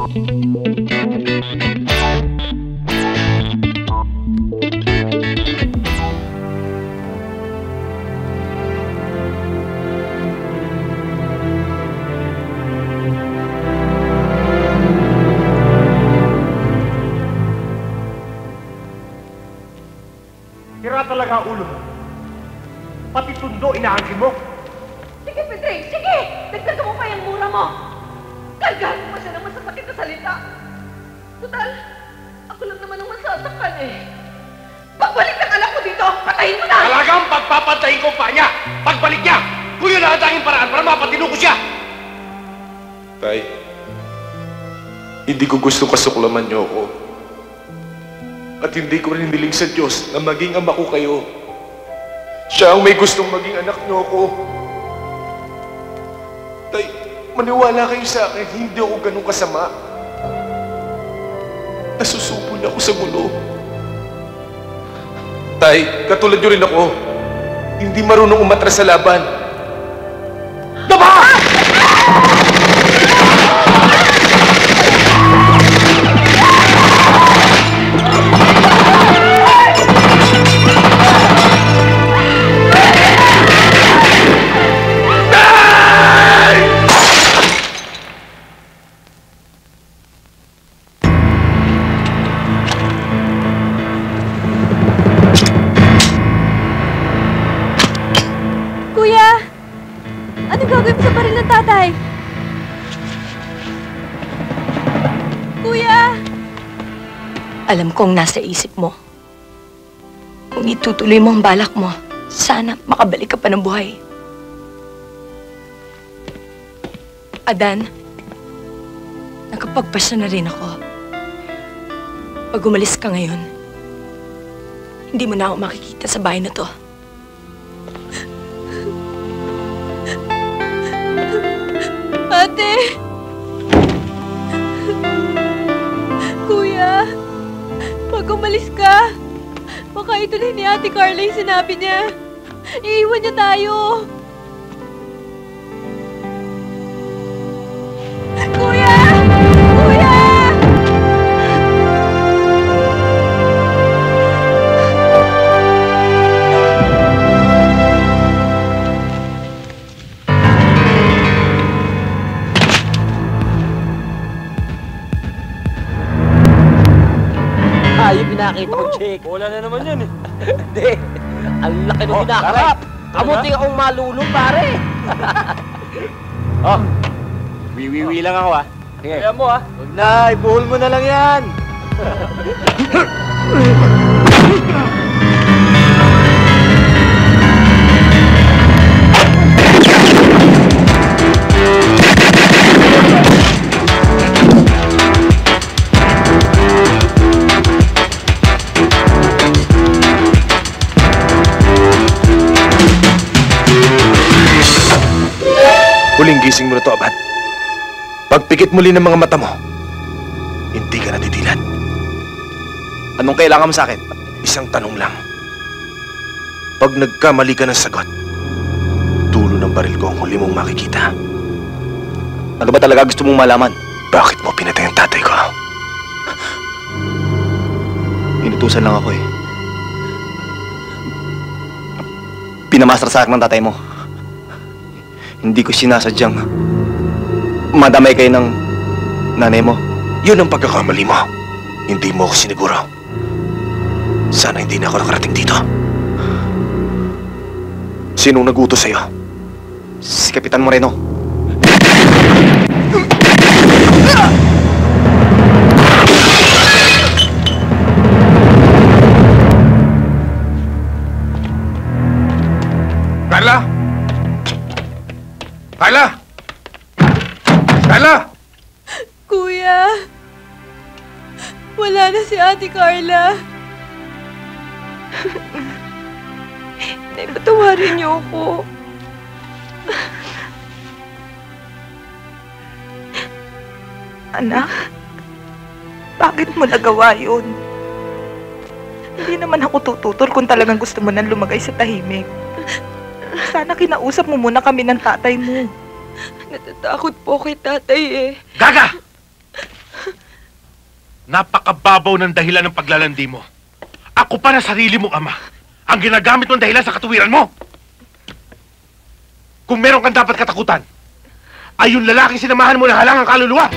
Tira talaga ang ulo mo. Pati tundo inaangkin mo. Sige, Pedring! Sige! Dagdagan mo pa yung mura mo! Kargahan mo pa siya ng masasakit na salita! Total, ako lang naman ang masasaktan eh. Pagbalik ng anak ko dito, patayin mo na! Talagang pagpapantayin ko pa niya! Pagbalik niya! Kung yun ang tanging paraan para mapatino ko siya! Tay, hindi ko gusto kasuklaman niyo ako. At hindi ko rin hiniling sa Diyos na maging ama ko kayo. Siya ang may gustong maging anak niyo ako. Tay, maniwala kayo sa akin, hindi ako ganun kasama. Nasusupol ako sa gulo. Tay, katulad niyo rin ako. Hindi marunong umatras sa laban. Daba! Alam kong nasa isip mo. Kung itutuloy mo ang balak mo, sana makabalik ka pa ng buhay. Adan, nakapagpasya na rin ako. Pag umalis ka ngayon, hindi mo na ako makikita sa bahay na to. Ate! Kuya! Pag umalis ka, baka ito na ni Ate Carla yung sinabi niya. Iiwan niya tayo. Kuya! Kuya! Yung pinakita kong chick. Wala na naman yun eh. Hindi. Ang laki nung hinaharap. Amuting akong malulong, pare. Oh, wiwiwi lang ako ah. Kaya mo ah. Huwag na, ibuhol mo na lang yan. Huling gising mo na to, Abad. Pagpikit muli ng mga mata mo, hindi ka nadidilat. Anong kailangan mo sa akin? Isang tanong lang. Pag nagkamali ka ng sagot, dulo ng baril ko ang huli mong makikita. Ano ba talaga gusto mong malaman? Bakit mo pinatay ang tatay ko? Inutusan lang ako eh. Pinamastra sa akin ng tatay mo. Hindi ko sinasadyang madamay kayo ng nanay mo. Yun ang pagkakamali mo. Hindi mo ako siniguro. Sana hindi na ako nakarating dito. Sinong nag-utos sa'yo? Si Kapitan Moreno. Carla! Carla! Carla! Kuya! Wala na si Ate Carla. Patawarin niyo ako. Anak, bakit mo nagawa yun? Hindi naman ako tututol kung talagang gusto mo nang lumagay sa tahimik. Sana kinausap mo muna kami ng tatay mo. Natatakot po kay tatay eh. Gaga! Napakababaw ng dahilan ng paglalandi mo. Ako pa na sarili mong ama ang ginagamit mong dahilan sa katuwiran mo. Kung meron kang dapat katakutan, ay yung lalaking sinamahan mo na halang ang kaluluwa.